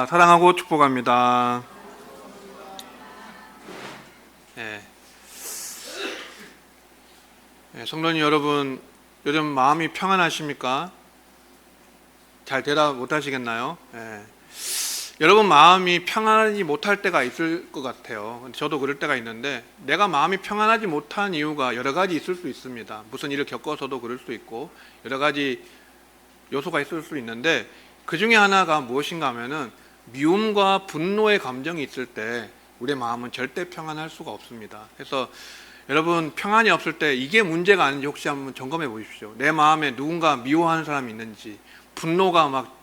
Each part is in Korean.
사랑하고 축복합니다. 성도님 여러분, 요즘 마음이 평안하십니까? 잘 대답 못하시겠나요? 여러분 마음이 평안하지 못할 때가 있을 것 같아요. 저도 그럴 때가 있는데, 내가 마음이 평안하지 못한 이유가 여러 가지 있을 수 있습니다. 무슨 일을 겪어서도 그럴 수 있고 여러 가지 요소가 있을 수 있는데, 그 중에 하나가 무엇인가 하면은 미움과 분노의 감정이 있을 때 우리의 마음은 절대 평안할 수가 없습니다. 그래서 여러분 평안이 없을 때 이게 문제가 아닌지 혹시 한번 점검해 보십시오. 내 마음에 누군가 미워하는 사람이 있는지, 분노가 막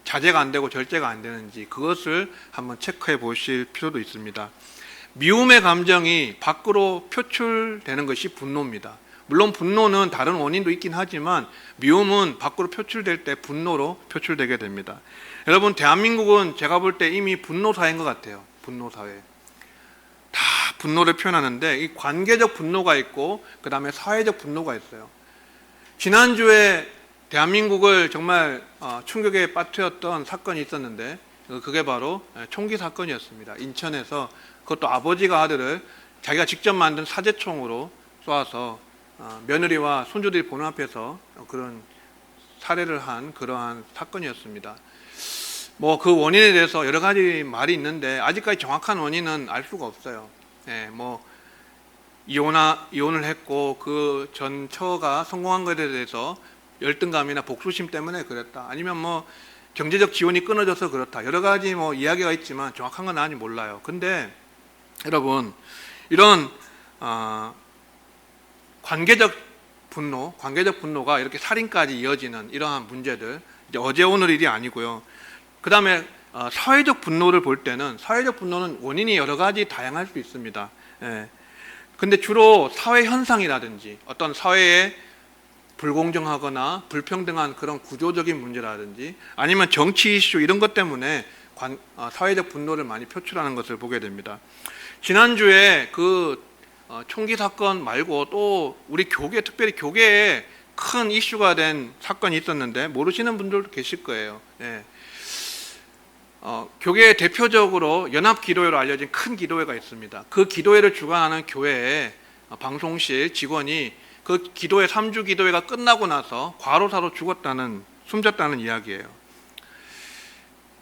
자제가 안 되고 절제가 안 되는지, 그것을 한번 체크해 보실 필요도 있습니다. 미움의 감정이 밖으로 표출되는 것이 분노입니다. 물론 분노는 다른 원인도 있긴 하지만 미움은 밖으로 표출될 때 분노로 표출되게 됩니다. 여러분, 대한민국은 제가 볼 때 이미 분노 사회인 것 같아요. 분노 사회. 다 분노를 표현하는데, 이 관계적 분노가 있고 그 다음에 사회적 분노가 있어요. 지난주에 대한민국을 정말 충격에 빠뜨렸던 사건이 있었는데, 그게 바로 총기 사건이었습니다. 인천에서, 그것도 아버지가 아들을 자기가 직접 만든 사제총으로 쏘아서 며느리와 손주들이 보는 앞에서 그런 살해를 한 그러한 사건이었습니다. 뭐 그 원인에 대해서 여러 가지 말이 있는데 아직까지 정확한 원인은 알 수가 없어요. 뭐 이혼을 했고 그 전 처가 성공한 것에 대해서 열등감이나 복수심 때문에 그랬다, 아니면 뭐 경제적 지원이 끊어져서 그렇다, 여러 가지 뭐 이야기가 있지만 정확한 건 아직 몰라요. 근데 여러분, 이런 관계적 분노가 이렇게 살인까지 이어지는 이러한 문제들, 이제 어제 오늘 일이 아니고요. 그 다음에 사회적 분노를 볼 때는, 사회적 분노는 원인이 여러 가지 다양할 수 있습니다. 근데 주로 사회 현상이라든지 어떤 사회에 불공정하거나 불평등한 그런 구조적인 문제라든지 아니면 정치 이슈 이런 것 때문에 사회적 분노를 많이 표출하는 것을 보게 됩니다. 지난주에 그 총기 사건 말고 또 우리 교계, 특별히 교계에 큰 이슈가 된 사건이 있었는데 모르시는 분들도 계실 거예요. 교계 대표적으로 연합기도회로 알려진 큰 기도회가 있습니다. 그 기도회를 주관하는 교회의 방송실 직원이 그 기도회 3주 기도회가 끝나고 나서 과로사로 숨졌다는 이야기예요.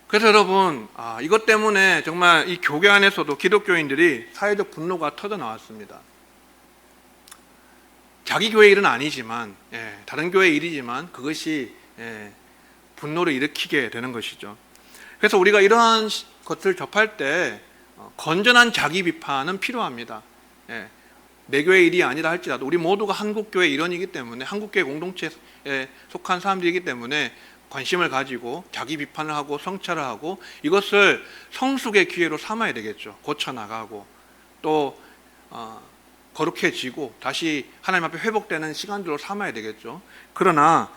그래서 여러분, 이것 때문에 정말 이 교계 안에서도 기독교인들이 사회적 분노가 터져 나왔습니다. 자기 교회 일은 아니지만, 다른 교회 일이지만 그것이 분노를 일으키게 되는 것이죠. 그래서 우리가 이러한 것을 접할 때 건전한 자기 비판은 필요합니다. 내 교회 일이 아니라 할지라도 우리 모두가 한국교회 일원이기 때문에, 한국교회 공동체에 속한 사람들이기 때문에 관심을 가지고 자기 비판을 하고 성찰을 하고 이것을 성숙의 기회로 삼아야 되겠죠. 고쳐나가고 또 거룩해지고 다시 하나님 앞에 회복되는 시간들로 삼아야 되겠죠. 그러나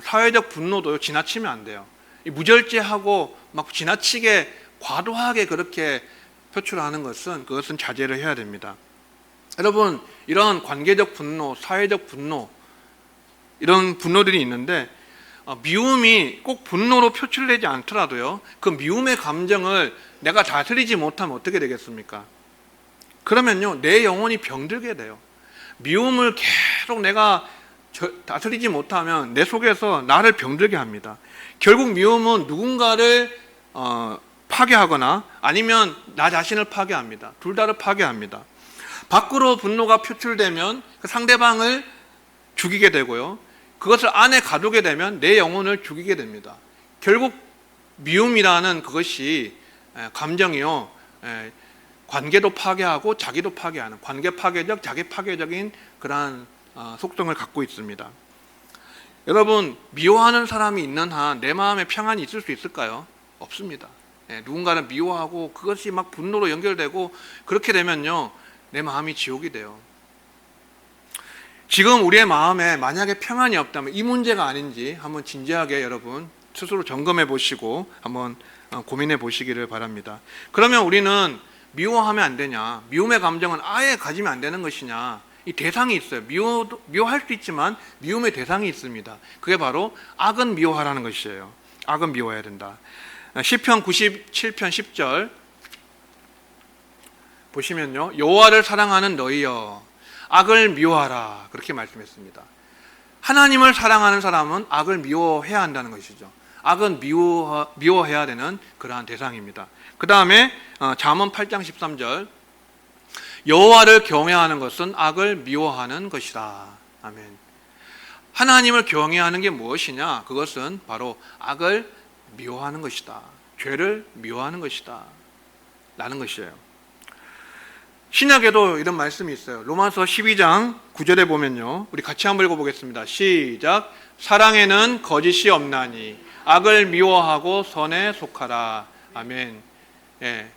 사회적 분노도 지나치면 안 돼요. 무절제하고 막 지나치게 과도하게 그렇게 표출하는 그것은 자제를 해야 됩니다. 여러분, 이런 관계적 분노, 사회적 분노, 이런 분노들이 있는데 미움이 꼭 분노로 표출되지 않더라도요, 그 미움의 감정을 내가 다스리지 못하면 어떻게 되겠습니까? 그러면요, 내 영혼이 병들게 돼요. 미움을 계속 내가 다스리지 못하면 내 속에서 나를 병들게 합니다. 결국 미움은 누군가를 파괴하거나 아니면 나 자신을 파괴합니다. 둘 다를 파괴합니다. 밖으로 분노가 표출되면 그 상대방을 죽이게 되고요, 그것을 안에 가두게 되면 내 영혼을 죽이게 됩니다. 결국 미움이라는 그것이 감정이요, 관계도 파괴하고 자기도 파괴하는, 관계 파괴적, 자기 파괴적인 그러한 속성을 갖고 있습니다. 여러분, 미워하는 사람이 있는 한 내 마음에 평안이 있을 수 있을까요? 없습니다. 누군가를 미워하고 그것이 막 분노로 연결되고 그렇게 되면요, 내 마음이 지옥이 돼요. 지금 우리의 마음에 만약에 평안이 없다면 이 문제가 아닌지 한번 진지하게 여러분 스스로 점검해 보시고 한번 고민해 보시기를 바랍니다. 그러면 우리는 미워하면 안 되냐, 미움의 감정은 아예 가지면 안 되는 것이냐, 이 대상이 있어요. 미워할 수 있지만 미움의 대상이 있습니다. 그게 바로 악은 미워하라는 것이에요. 악은 미워해야 된다. 시편 97편 10절 보시면요, 여호와를 사랑하는 너희여 악을 미워하라, 그렇게 말씀했습니다. 하나님을 사랑하는 사람은 악을 미워해야 한다는 것이죠. 악은 미워해야 되는 그러한 대상입니다. 그 다음에 잠언 8장 13절 여호와를 경외하는 것은 악을 미워하는 것이다. 아멘. 하나님을 경외하는 게 무엇이냐? 그것은 바로 악을 미워하는 것이다. 죄를 미워하는 것이다 라는 것이에요. 신약에도 이런 말씀이 있어요. 로마서 12장 9절에 보면요, 우리 같이 한번 읽어보겠습니다. 시작. 사랑에는 거짓이 없나니 악을 미워하고 선에 속하라. 아멘. 예.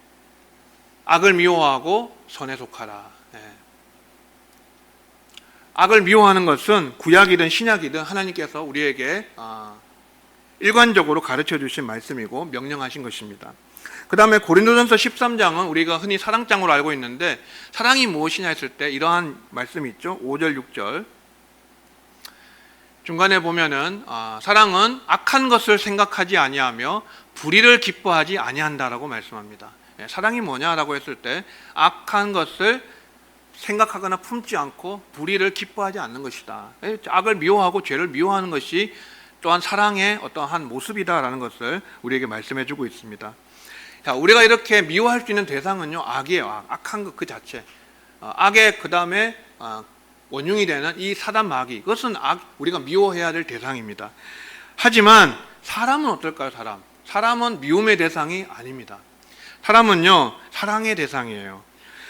악을 미워하고 선에 속하라. 예. 악을 미워하는 것은 구약이든 신약이든 하나님께서 우리에게 일관적으로 가르쳐 주신 말씀이고 명령하신 것입니다. 그 다음에 고린도전서 13장은 우리가 흔히 사랑장으로 알고 있는데, 사랑이 무엇이냐 했을 때 이러한 말씀이 있죠. 5절 6절 중간에 보면은 사랑은 악한 것을 생각하지 아니하며 불의를 기뻐하지 아니한다라고 말씀합니다. 예, 사랑이 뭐냐라고 했을 때 악한 것을 생각하거나 품지 않고 불의를 기뻐하지 않는 것이다. 예, 악을 미워하고 죄를 미워하는 것이 또한 사랑의 어떠한 모습이다라는 것을 우리에게 말씀해 주고 있습니다. 자, 우리가 이렇게 미워할 수 있는 대상은요, 악이에요. 악한 것 그 자체. 악의 그 다음에 원흉이 되는 이 사단 마귀, 그것은 우리가 미워해야 될 대상입니다. 하지만 사람은 어떨까요? 사람은 미움의 대상이 아닙니다. 사람은요, 사랑의 대상이에요.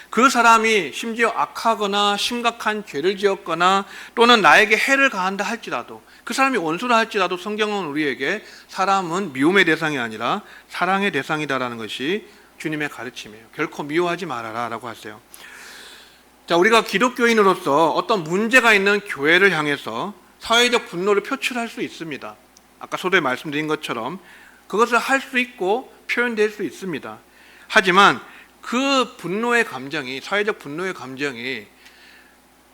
그 사람이 심지어 악하거나 심각한 죄를 지었거나 또는 나에게 해를 가한다 할지라도, 그 사람이 원수라 할지라도 성경은 우리에게 사람은 미움의 대상이 아니라 사랑의 대상이다라는 것이 주님의 가르침이에요. 결코 미워하지 말아라 라고 하세요. 자, 우리가 기독교인으로서 어떤 문제가 있는 교회를 향해서 사회적 분노를 표출할 수 있습니다. 아까 소도에 말씀드린 것처럼 그것을 할 수 있고 표현될 수 있습니다. 하지만 그 분노의 감정이, 사회적 분노의 감정이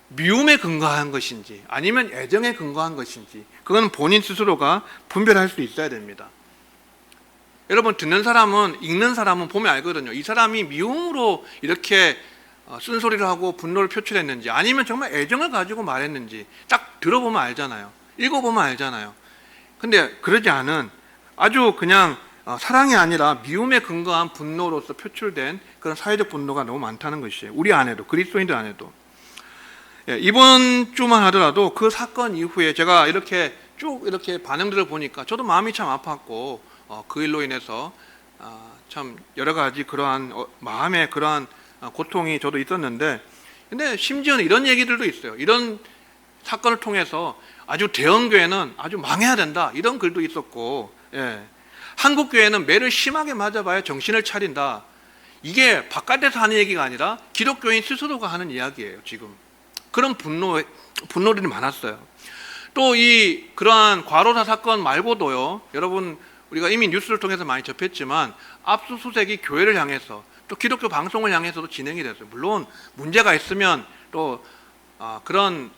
미움에 근거한 것인지 아니면 애정에 근거한 것인지, 그건 본인 스스로가 분별할 수 있어야 됩니다. 여러분, 듣는 사람은, 읽는 사람은 보면 알거든요. 이 사람이 미움으로 이렇게 쓴소리를 하고 분노를 표출했는지 아니면 정말 애정을 가지고 말했는지 딱 들어보면 알잖아요. 읽어보면 알잖아요. 근데 그러지 않은 아주 그냥 사랑이 아니라 미움에 근거한 분노로서 표출된 그런 사회적 분노가 너무 많다는 것이에요. 우리 안에도, 그리스도인들 안에도. 이번 주만 하더라도 그 사건 이후에 제가 이렇게 쭉 이렇게 반응들을 보니까 저도 마음이 참 아팠고, 그 일로 인해서 참 여러 가지 그러한 마음의 그러한 고통이 저도 있었는데, 근데 심지어는 이런 얘기들도 있어요. 이런 사건을 통해서 아주 대형교회는 아주 망해야 된다, 이런 글도 있었고, 예. 한국교회는 매를 심하게 맞아봐야 정신을 차린다. 이게 바깥에서 하는 얘기가 아니라 기독교인 스스로가 하는 이야기예요. 지금 그런 분노들이 많았어요. 또 그러한 과로사 사건 말고도요, 여러분 우리가 이미 뉴스를 통해서 많이 접했지만 압수수색이 교회를 향해서 또 기독교 방송을 향해서도 진행이 됐어요. 물론 문제가 있으면 또 그런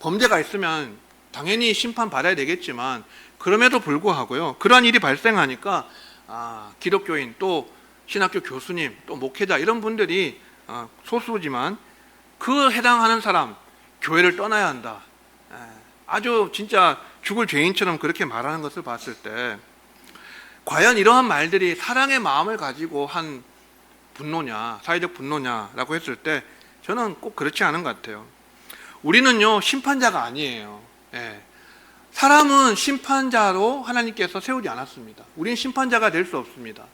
범죄가 있으면 당연히 심판받아야 되겠지만, 그럼에도 불구하고요, 그러한 일이 발생하니까 기독교인 또 신학교 교수님 또 목회자 이런 분들이 소수지만 그 해당하는 사람 교회를 떠나야 한다, 아주 진짜 죽을 죄인처럼 그렇게 말하는 것을 봤을 때 과연 이러한 말들이 사랑의 마음을 가지고 한 분노냐, 사회적 분노냐라고 했을 때 저는 꼭 그렇지 않은 것 같아요. 우리는요, 심판자가 아니에요. 사람은 심판자로 하나님께서 세우지 않았습니다. 우리는 심판자가 될 수 없습니다.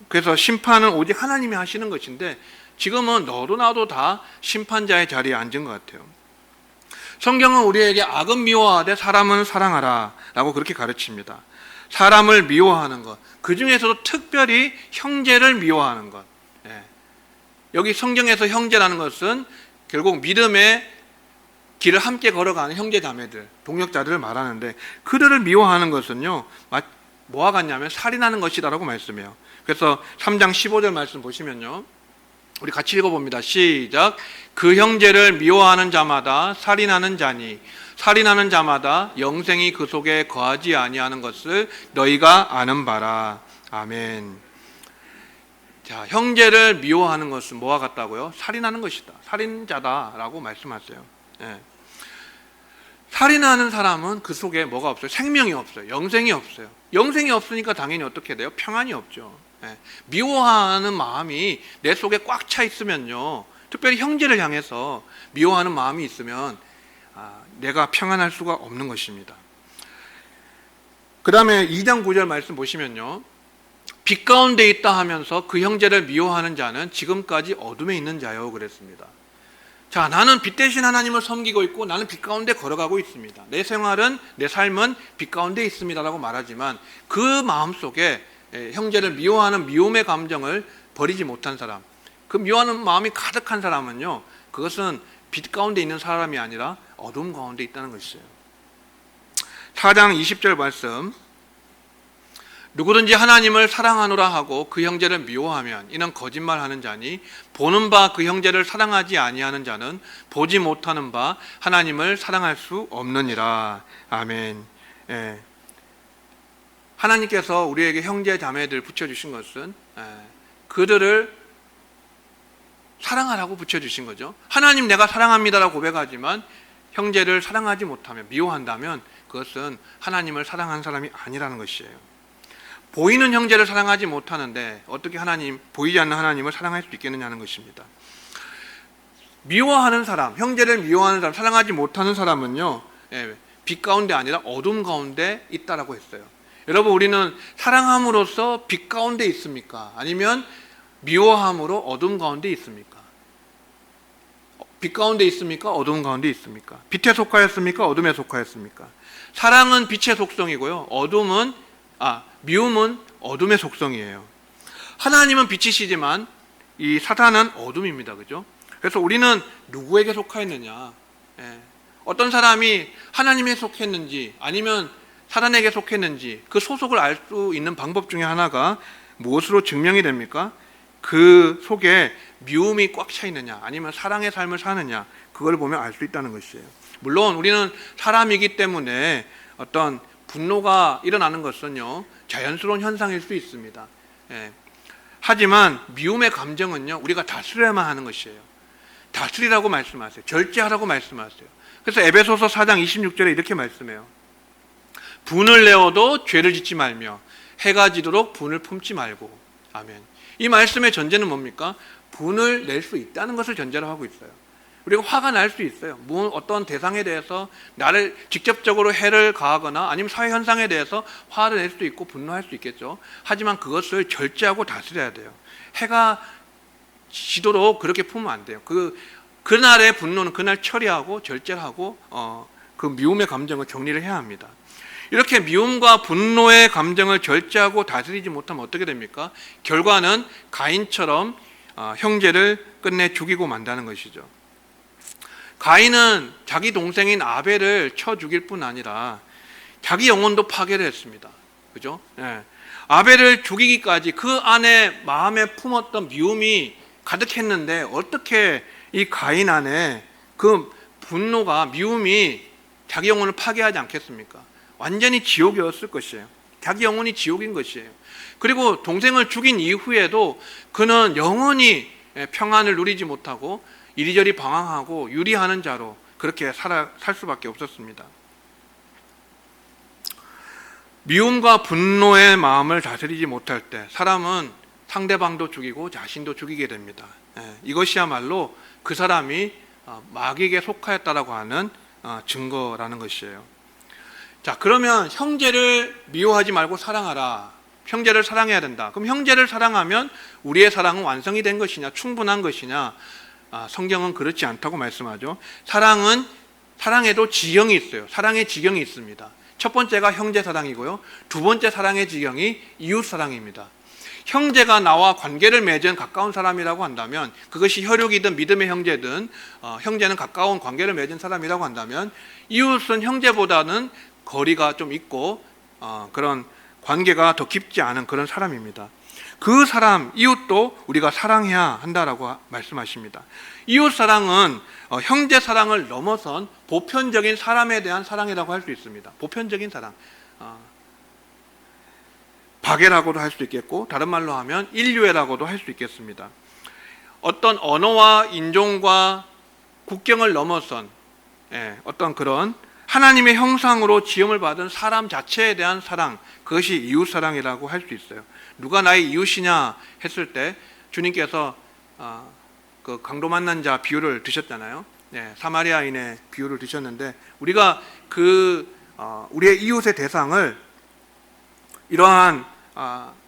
그래서 심판은 오직 하나님이 하시는 것인데, 지금은 너도 나도 다 심판자의 자리에 앉은 것 같아요. 성경은 우리에게 악은 미워하되 사람은 사랑하라 라고 그렇게 가르칩니다. 사람을 미워하는 것, 그 중에서도 특별히 형제를 미워하는 것. 여기 성경에서 형제라는 것은 결국 믿음의 길을 함께 걸어가는 형제 자매들, 동역자들을 말하는데, 그들을 미워하는 것은요, 뭐와 같냐면 살인하는 것이다라고 말씀해요. 그래서 3장 15절 말씀 보시면요, 우리 같이 읽어봅니다. 시작. 그 형제를 미워하는 자마다 살인하는 자니 살인하는 자마다 영생이 그 속에 거하지 아니하는 것을 너희가 아는 바라. 아멘. 자, 형제를 미워하는 것은 뭐와 같다고요? 살인하는 것이다. 살인자다라고 말씀하세요. 예. 살인하는 사람은 그 속에 뭐가 없어요? 생명이 없어요. 영생이 없어요. 영생이 없으니까 당연히 어떻게 돼요? 평안이 없죠. 예. 미워하는 마음이 내 속에 꽉 차 있으면요, 특별히 형제를 향해서 미워하는 마음이 있으면 내가 평안할 수가 없는 것입니다. 그 다음에 2장 9절 말씀 보시면요, 빛 가운데 있다 하면서 그 형제를 미워하는 자는 지금까지 어둠에 있는 자요 그랬습니다. 자, 나는 빛 대신 하나님을 섬기고 있고 나는 빛 가운데 걸어가고 있습니다. 내 생활은, 내 삶은 빛 가운데 있습니다 라고 말하지만 그 마음속에 형제를 미워하는 미움의 감정을 버리지 못한 사람, 그 미워하는 마음이 가득한 사람은요, 그것은 빛 가운데 있는 사람이 아니라 어둠 가운데 있다는 것이에요. 4장 20절 말씀, 누구든지 하나님을 사랑하노라 하고 그 형제를 미워하면 이는 거짓말하는 자니 보는 바 그 형제를 사랑하지 아니하는 자는 보지 못하는 바 하나님을 사랑할 수 없느니라. 아멘. 예. 하나님께서 우리에게 형제 자매들 붙여주신 것은 그들을 사랑하라고 붙여주신 거죠. 하나님 내가 사랑합니다라고 고백하지만 형제를 사랑하지 못하면, 미워한다면 그것은 하나님을 사랑한 사람이 아니라는 것이에요. 보이는 형제를 사랑하지 못하는데 어떻게 보이지 않는 하나님을 사랑할 수 있겠느냐는 것입니다. 미워하는 사람, 형제를 미워하는 사람, 사랑하지 못하는 사람은요, 빛 가운데 아니라 어둠 가운데 있다라고 했어요. 여러분, 우리는 사랑함으로써 빛 가운데 있습니까? 아니면 미워함으로 어둠 가운데 있습니까? 빛 가운데 있습니까? 어둠 가운데 있습니까? 빛에 속하였습니까? 어둠에 속하였습니까? 사랑은 빛의 속성이고요, 미움은 어둠의 속성이에요. 하나님은 빛이시지만 이 사탄은 어둠입니다. 그죠? 그래서 우리는 누구에게 속하였느냐, 어떤 사람이 하나님에 속했는지 아니면 사탄에게 속했는지 그 소속을 알 수 있는 방법 중에 하나가 무엇으로 증명이 됩니까? 그 속에 미움이 꽉 차 있느냐 아니면 사랑의 삶을 사느냐, 그걸 보면 알 수 있다는 것이에요. 물론 우리는 사람이기 때문에 어떤 분노가 일어나는 것은요, 자연스러운 현상일 수 있습니다. 하지만 미움의 감정은요, 우리가 다스려야만 하는 것이에요. 다스리라고 말씀하세요. 절제하라고 말씀하세요. 그래서 에베소서 4장 26절에 이렇게 말씀해요. 분을 내어도 죄를 짓지 말며 해가 지도록 분을 품지 말고. 아멘. 이 말씀의 전제는 뭡니까? 분을 낼 수 있다는 것을 전제로 하고 있어요. 우리가 화가 날 수 있어요. 어떤 대상에 대해서 나를 직접적으로 해를 가하거나 아니면 사회 현상에 대해서 화를 낼 수도 있고 분노할 수 있겠죠. 하지만 그것을 절제하고 다스려야 돼요. 해가 지도록 그렇게 품으면 안 돼요. 그날의 분노는 그날 처리하고 절제하고 그 미움의 감정을 정리를 해야 합니다. 이렇게 미움과 분노의 감정을 절제하고 다스리지 못하면 어떻게 됩니까? 결과는 가인처럼 형제를 끝내 죽이고 만다는 것이죠. 가인은 자기 동생인 아벨을 쳐 죽일 뿐 아니라 자기 영혼도 파괴를 했습니다. 그죠? 아벨을 죽이기까지 그 안에 마음에 품었던 미움이 가득했는데 어떻게 이 가인 안에 그 분노가, 미움이 자기 영혼을 파괴하지 않겠습니까? 완전히 지옥이었을 것이에요. 자기 영혼이 지옥인 것이에요. 그리고 동생을 죽인 이후에도 그는 영원히 평안을 누리지 못하고 이리저리 방황하고 유리하는 자로 그렇게 살 수밖에 없었습니다. 미움과 분노의 마음을 다스리지 못할 때 사람은 상대방도 죽이고 자신도 죽이게 됩니다. 이것이야말로 그 사람이 마귀에게 속하였다라고 하는 증거라는 것이에요. 자, 그러면 형제를 미워하지 말고 사랑하라. 형제를 사랑해야 된다. 그럼 형제를 사랑하면 우리의 사랑은 완성이 된 것이냐, 충분한 것이냐? 성경은 그렇지 않다고 말씀하죠. 사랑에도 지경이 있어요. 사랑의 지경이 있습니다. 첫 번째가 형제 사랑이고요, 두 번째 사랑의 지경이 이웃 사랑입니다. 형제가 나와 관계를 맺은 가까운 사람이라고 한다면, 그것이 혈육이든 믿음의 형제든 형제는 가까운 관계를 맺은 사람이라고 한다면, 이웃은 형제보다는 거리가 좀 있고 그런 관계가 더 깊지 않은 그런 사람입니다. 그 사람, 이웃도 우리가 사랑해야 한다라고 말씀하십니다. 이웃 사랑은 형제 사랑을 넘어선 보편적인 사람에 대한 사랑이라고 할 수 있습니다. 보편적인 사랑. 박애라고도 할 수 있겠고, 다른 말로 하면 인류애라고도 할 수 있겠습니다. 어떤 언어와 인종과 국경을 넘어선 어떤 그런 하나님의 형상으로 지음을 받은 사람 자체에 대한 사랑, 그것이 이웃사랑이라고 할 수 있어요. 누가 나의 이웃이냐 했을 때 주님께서 그 강도 만난 자 비유를 드셨잖아요. 사마리아인의 비유를 드셨는데, 우리가 우리의 이웃의 대상을 이러한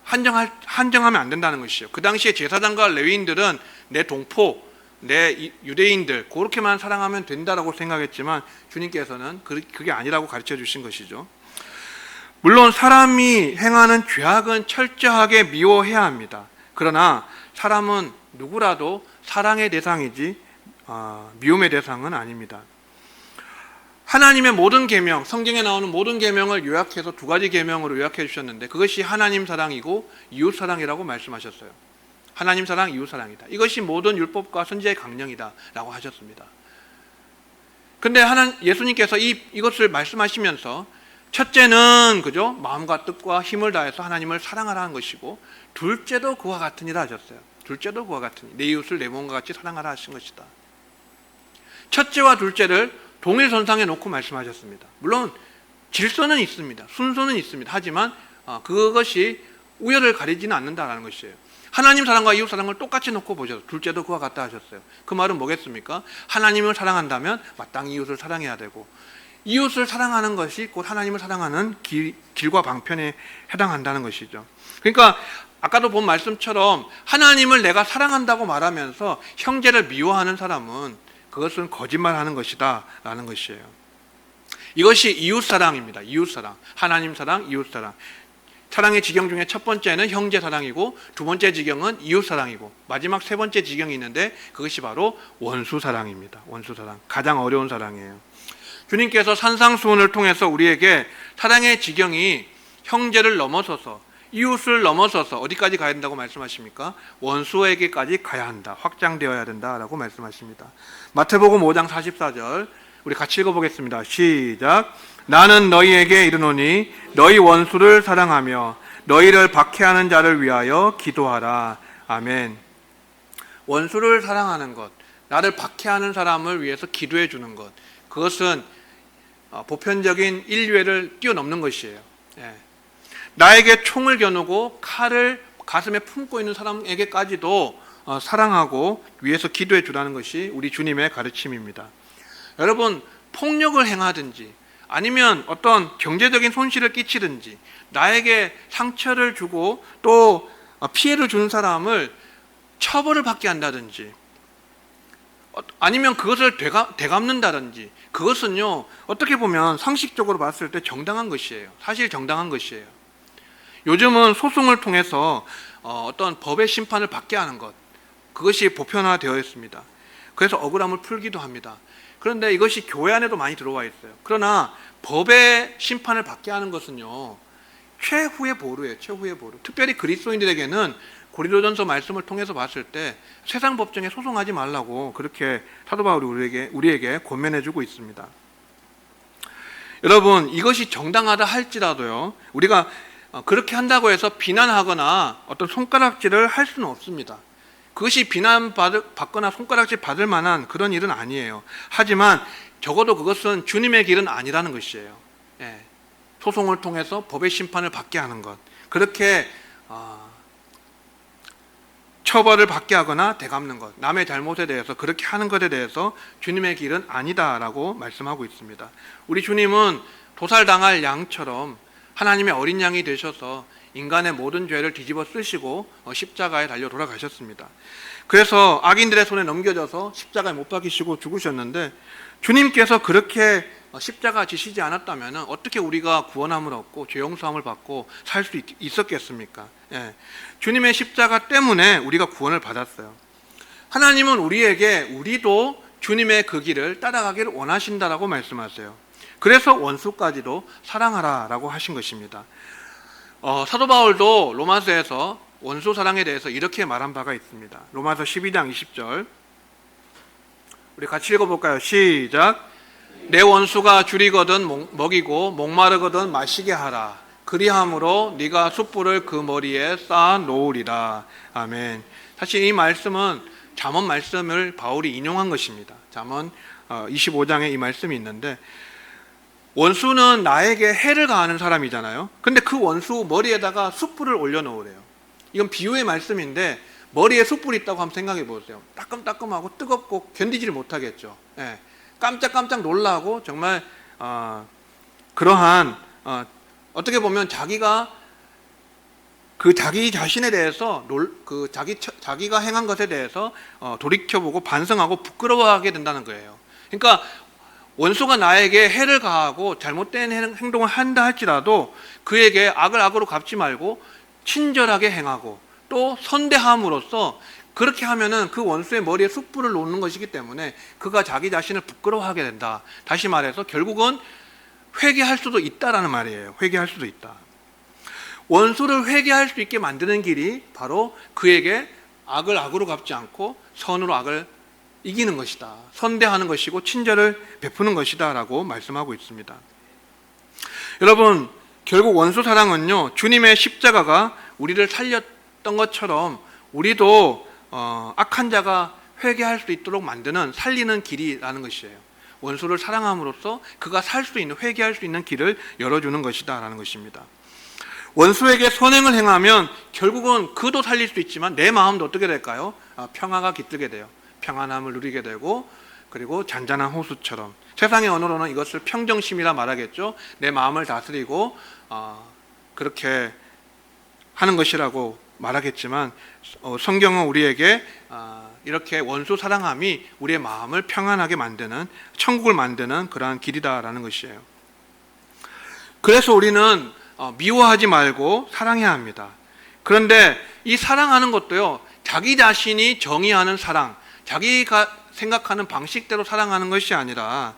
한정하면 안 된다는 것이죠. 그 당시에 제사장과 레위인들은 내 동포, 내 유대인들 그렇게만 사랑하면 된다라고 생각했지만 주님께서는 그게 아니라고 가르쳐 주신 것이죠. 물론 사람이 행하는 죄악은 철저하게 미워해야 합니다. 그러나 사람은 누구라도 사랑의 대상이지 미움의 대상은 아닙니다. 하나님의 모든 계명, 성경에 나오는 모든 계명을 요약해서 두 가지 계명으로 요약해 주셨는데, 그것이 하나님 사랑이고 이웃 사랑이라고 말씀하셨어요. 하나님 사랑, 이웃 사랑이다. 이것이 모든 율법과 선지자의 강령이다라고 하셨습니다. 근데 예수님께서 이것을 말씀하시면서 첫째는 그죠? 마음과 뜻과 힘을 다해서 하나님을 사랑하라는 것이고, 둘째도 그와 같으니라 하셨어요. 둘째도 그와 같으니 내 이웃을 내 몸과 같이 사랑하라 하신 것이다. 첫째와 둘째를 동일선상에 놓고 말씀하셨습니다. 물론 질서는 있습니다. 순서는 있습니다. 하지만 그것이 우열을 가리지는 않는다라는 것이에요. 하나님 사랑과 이웃 사랑을 똑같이 놓고 보셔서 둘째도 그와 같다 하셨어요. 그 말은 뭐겠습니까? 하나님을 사랑한다면 마땅히 이웃을 사랑해야 되고, 이웃을 사랑하는 것이 곧 하나님을 사랑하는 길과 방편에 해당한다는 것이죠. 그러니까 아까도 본 말씀처럼 하나님을 내가 사랑한다고 말하면서 형제를 미워하는 사람은 그것은 거짓말하는 것이다 라는 것이에요. 이것이 이웃사랑입니다. 이웃사랑, 하나님 사랑, 이웃사랑. 사랑의 지경 중에 첫 번째는 형제 사랑이고, 두 번째 지경은 이웃 사랑이고, 마지막 세 번째 지경이 있는데 그것이 바로 원수 사랑입니다. 원수 사랑, 가장 어려운 사랑이에요. 주님께서 산상수훈을 통해서 우리에게 사랑의 지경이 형제를 넘어서서, 이웃을 넘어서서 어디까지 가야 된다고 말씀하십니까? 원수에게까지 가야 한다, 확장되어야 된다라고 말씀하십니다. 마태복음 5장 44절 우리 같이 읽어보겠습니다. 시작. 나는 너희에게 이르노니 너희 원수를 사랑하며 너희를 박해하는 자를 위하여 기도하라. 아멘. 원수를 사랑하는 것, 나를 박해하는 사람을 위해서 기도해 주는 것, 그것은 보편적인 인류애를 뛰어넘는 것이에요. 나에게 총을 겨누고 칼을 가슴에 품고 있는 사람에게까지도 사랑하고 위해서 기도해 주라는 것이 우리 주님의 가르침입니다. 여러분, 폭력을 행하든지 아니면 어떤 경제적인 손실을 끼치든지 나에게 상처를 주고 또 피해를 주는 사람을 처벌을 받게 한다든지 아니면 그것을 되갚는다든지, 그것은요 어떻게 보면 상식적으로 봤을 때 정당한 것이에요. 사실 정당한 것이에요. 요즘은 소송을 통해서 어떤 법의 심판을 받게 하는 것, 그것이 보편화되어 있습니다. 그래서 억울함을 풀기도 합니다. 그런데 이것이 교회 안에도 많이 들어와 있어요. 그러나 법의 심판을 받게 하는 것은요 최후의 보루예요. 최후의 보루. 특별히 그리스도인들에게는 고린도전서 말씀을 통해서 봤을 때 세상 법정에 소송하지 말라고 그렇게 사도 바울이 우리에게 권면해주고 있습니다. 여러분, 이것이 정당하다 할지라도요 우리가 그렇게 한다고 해서 비난하거나 어떤 손가락질을 할 수는 없습니다. 그것이 비난받거나 손가락질 받을 만한 그런 일은 아니에요. 하지만 적어도 그것은 주님의 길은 아니라는 것이에요. 소송을 통해서 법의 심판을 받게 하는 것, 그렇게 처벌을 받게 하거나 되갚는 것, 남의 잘못에 대해서 그렇게 하는 것에 대해서 주님의 길은 아니다라고 말씀하고 있습니다. 우리 주님은 도살당할 양처럼 하나님의 어린 양이 되셔서 인간의 모든 죄를 뒤집어 쓰시고 십자가에 달려 돌아가셨습니다. 그래서 악인들의 손에 넘겨져서 십자가에 못 박히시고 죽으셨는데, 주님께서 그렇게 십자가 지시지 않았다면 어떻게 우리가 구원함을 얻고 죄 용서함을 받고 살 수 있었겠습니까? 주님의 십자가 때문에 우리가 구원을 받았어요. 하나님은 우리도 주님의 그 길을 따라가기를 원하신다라고 말씀하세요. 그래서 원수까지도 사랑하라라고 하신 것입니다. 사도 바울도 로마서에서 원수 사랑에 대해서 이렇게 말한 바가 있습니다. 로마서 12장 20절 우리 같이 읽어볼까요? 시작. 내 원수가 줄이거든 먹이고 목마르거든 마시게 하라. 그리함으로 네가 숯불을 그 머리에 쌓아 놓으리라. 아멘. 사실 이 말씀은 잠언 말씀을 바울이 인용한 것입니다. 잠언 25장에 이 말씀이 있는데, 원수는 나에게 해를 가하는 사람이잖아요. 근데 그 원수 머리에다가 숯불을 올려놓으래요. 이건 비유의 말씀인데 머리에 숯불이 있다고 한번 생각해 보세요. 따끔따끔하고 뜨겁고 견디지를 못하겠죠. 예. 깜짝깜짝 놀라고 정말 그러한 어떻게 보면 자기가 그 자기 자신에 대해서 자기가 행한 것에 대해서 돌이켜보고 반성하고 부끄러워하게 된다는 거예요. 그러니까 원수가 나에게 해를 가하고 잘못된 행동을 한다 할지라도 그에게 악을 악으로 갚지 말고 친절하게 행하고 또 선대함으로써, 그렇게 하면은 그 원수의 머리에 숯불을 놓는 것이기 때문에 그가 자기 자신을 부끄러워하게 된다. 다시 말해서 결국은 회개할 수도 있다라는 말이에요. 회개할 수도 있다. 원수를 회개할 수 있게 만드는 길이 바로 그에게 악을 악으로 갚지 않고 선으로 악을 이기는 것이다. 선대하는 것이고 친절을 베푸는 것이다 라고 말씀하고 있습니다. 여러분, 결국 원수 사랑은요, 주님의 십자가가 우리를 살렸던 것처럼 우리도 악한 자가 회개할 수 있도록 만드는 살리는 길이라는 것이에요. 원수를 사랑함으로써 그가 살 수 있는, 회개할 수 있는 길을 열어주는 것이다 라는 것입니다. 원수에게 선행을 행하면 결국은 그도 살릴 수 있지만 내 마음도 어떻게 될까요? 평화가 깃들게 돼요. 평안함을 누리게 되고, 그리고 잔잔한 호수처럼, 세상의 언어로는 이것을 평정심이라 말하겠죠. 내 마음을 다스리고 그렇게 하는 것이라고 말하겠지만, 성경은 우리에게 이렇게 원수 사랑함이 우리의 마음을 평안하게 만드는, 천국을 만드는 그러한 길이다라는 것이에요. 그래서 우리는 미워하지 말고 사랑해야 합니다. 그런데 이 사랑하는 것도요, 자기 자신이 정의하는 사랑, 자기가 생각하는 방식대로 사랑하는 것이 아니라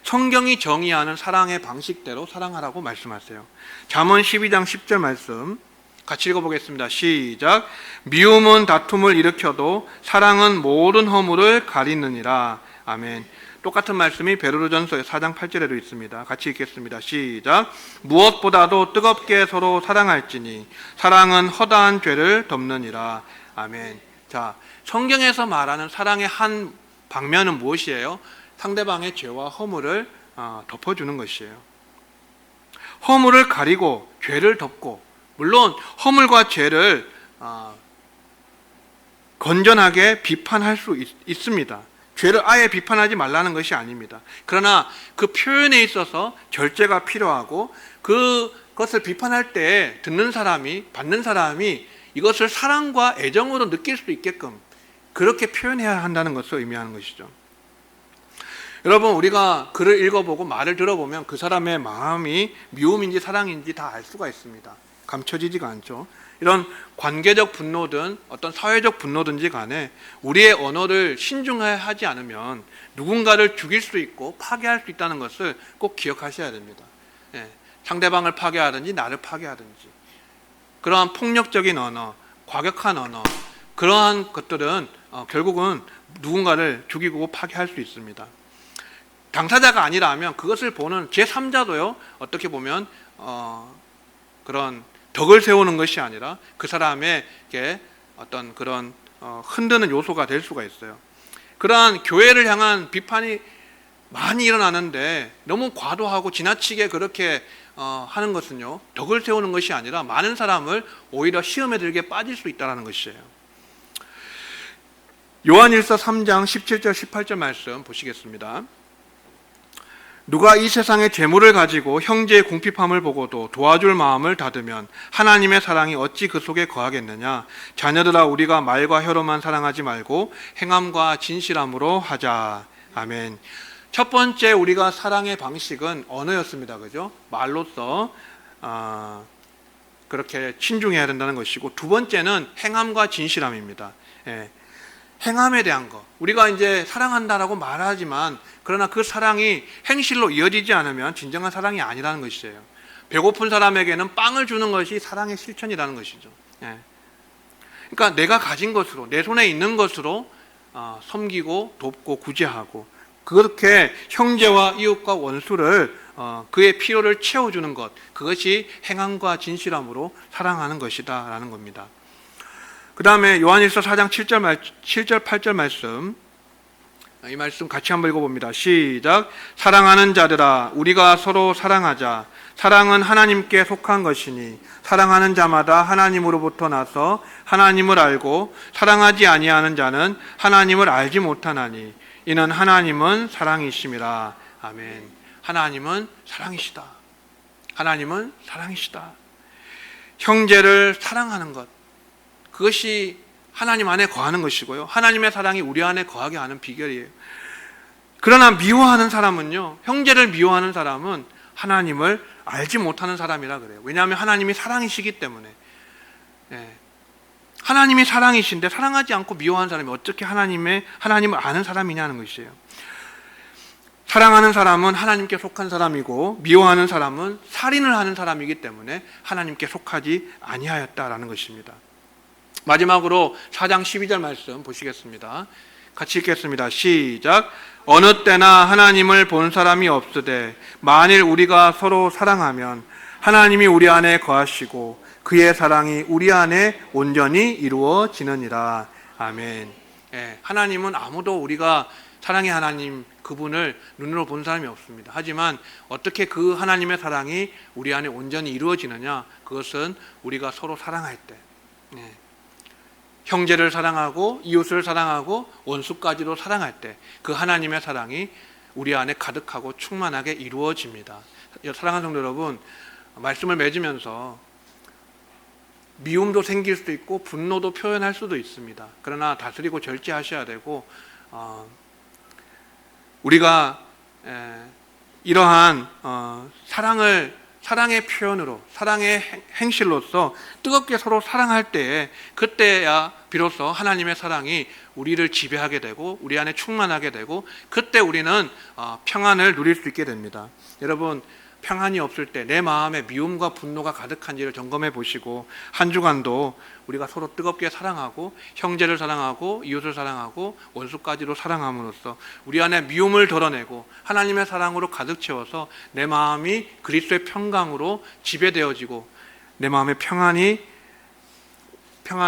성경이 정의하는 사랑의 방식대로 사랑하라고 말씀하세요. 잠언 12장 10절 말씀 같이 읽어보겠습니다. 시작. 미움은 다툼을 일으켜도 사랑은 모든 허물을 가리느니라. 아멘. 똑같은 말씀이 베드로전서 4장 8절에도 있습니다. 같이 읽겠습니다. 시작. 무엇보다도 뜨겁게 서로 사랑할지니 사랑은 허다한 죄를 덮느니라. 아멘. 자, 성경에서 말하는 사랑의 한 방면은 무엇이에요? 상대방의 죄와 허물을 덮어주는 것이에요. 허물을 가리고 죄를 덮고, 물론 허물과 죄를 건전하게 비판할 수 있습니다. 죄를 아예 비판하지 말라는 것이 아닙니다. 그러나 그 표현에 있어서 절제가 필요하고, 그것을 비판할 때 듣는 사람이, 받는 사람이 이것을 사랑과 애정으로 느낄 수 있게끔 그렇게 표현해야 한다는 것을 의미하는 것이죠. 여러분, 우리가 글을 읽어보고 말을 들어보면 그 사람의 마음이 미움인지 사랑인지 다 알 수가 있습니다. 감춰지지가 않죠. 이런 관계적 분노든 어떤 사회적 분노든지 간에 우리의 언어를 신중하지 않으면 누군가를 죽일 수 있고 파괴할 수 있다는 것을 꼭 기억하셔야 됩니다. 상대방을 파괴하든지 나를 파괴하든지, 그러한 폭력적인 언어, 과격한 언어, 그러한 것들은 결국은 누군가를 죽이고 파괴할 수 있습니다. 당사자가 아니라면 그것을 보는 제3자도요, 어떻게 보면 그런 덕을 세우는 것이 아니라 그 사람에게 어떤 그런 흔드는 요소가 될 수가 있어요. 그러한 교회를 향한 비판이 많이 일어나는데 너무 과도하고 지나치게 그렇게 하는 것은요, 덕을 세우는 것이 아니라 많은 사람을 오히려 시험에 들게 빠질 수 있다는 것이에요. 요한일서 3장 17절 18절 말씀 보시겠습니다. 누가 이 세상의 재물을 가지고 형제의 궁핍함을 보고도 도와줄 마음을 닫으면 하나님의 사랑이 어찌 그 속에 거하겠느냐. 자녀들아, 우리가 말과 혀로만 사랑하지 말고 행함과 진실함으로 하자. 아멘. 첫 번째 우리가 사랑의 방식은 언어였습니다. 그죠? 말로써 그렇게 친중해야 된다는 것이고, 두 번째는 행함과 진실함입니다. 행함에 대한 것, 우리가 이제 사랑한다라고 말하지만 그러나 그 사랑이 행실로 이어지지 않으면 진정한 사랑이 아니라는 것이에요. 배고픈 사람에게는 빵을 주는 것이 사랑의 실천이라는 것이죠. 그러니까 내가 가진 것으로, 내 손에 있는 것으로 섬기고 돕고 구제하고, 그렇게 형제와 이웃과 원수를 그의 필요를 채워주는 것, 그것이 행함과 진실함으로 사랑하는 것이다 라는 겁니다. 그 다음에 요한일서 4장 7절 8절 말씀, 이 말씀 같이 한번 읽어봅니다. 시작. 사랑하는 자들아, 우리가 서로 사랑하자. 사랑은 하나님께 속한 것이니 사랑하는 자마다 하나님으로부터 나서 하나님을 알고 사랑하지 아니하는 자는 하나님을 알지 못하나니 이는 하나님은 사랑이심이라. 아멘. 하나님은 사랑이시다. 하나님은 사랑이시다. 형제를 사랑하는 것, 그것이 하나님 안에 거하는 것이고요, 하나님의 사랑이 우리 안에 거하게 하는 비결이에요. 그러나 미워하는 사람은요, 형제를 미워하는 사람은 하나님을 알지 못하는 사람이라 그래요. 왜냐하면 하나님이 사랑이시기 때문에. 하나님이 사랑이신데 사랑하지 않고 미워하는 사람이 어떻게 하나님을 아는 사람이냐는 것이에요. 사랑하는 사람은 하나님께 속한 사람이고, 미워하는 사람은 살인을 하는 사람이기 때문에 하나님께 속하지 아니하였다라는 것입니다. 마지막으로 4장 12절 말씀 보시겠습니다. 같이 읽겠습니다. 시작. 어느 때나 하나님을 본 사람이 없으되 만일 우리가 서로 사랑하면 하나님이 우리 안에 거하시고 그의 사랑이 우리 안에 온전히 이루어지느니라. 아멘. 하나님은 아무도 우리가 사랑의 하나님, 그분을 눈으로 본 사람이 없습니다. 하지만 어떻게 그 하나님의 사랑이 우리 안에 온전히 이루어지느냐, 그것은 우리가 서로 사랑할 때, 형제를 사랑하고 이웃을 사랑하고 원수까지도 사랑할 때 그 하나님의 사랑이 우리 안에 가득하고 충만하게 이루어집니다. 사랑하는 성도 여러분, 말씀을 맺으면서 미움도 생길 수도 있고 분노도 표현할 수도 있습니다. 그러나 다스리고 절제하셔야 되고, 우리가 이러한 사랑의 표현으로, 사랑의 행실로서 뜨겁게 서로 사랑할 때에, 그때야 비로소 하나님의 사랑이 우리를 지배하게 되고 우리 안에 충만하게 되고, 그때 우리는 평안을 누릴 수 있게 됩니다. 여러분, 평안이 없을 때 내 마음에 미움과 분노가 가득한지를 점검해 보시고, 한 주간도 우리가 서로 뜨겁게 사랑하고 형제를 사랑하고 이웃을 사랑하고 원수까지도 사랑함으로써 우리 안에 미움을 덜어내고 하나님의 사랑으로 가득 채워서 내 마음이 그리스도의 평강으로 지배되어지고 내 마음에 평안이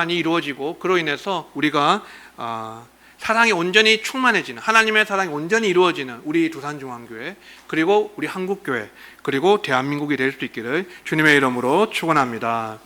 이루어지고, 그로 인해서 우리가 사랑이 온전히 충만해지는, 하나님의 사랑이 온전히 이루어지는 우리 두산중앙교회, 그리고 우리 한국교회, 그리고 대한민국이 될 수 있기를 주님의 이름으로 축원합니다.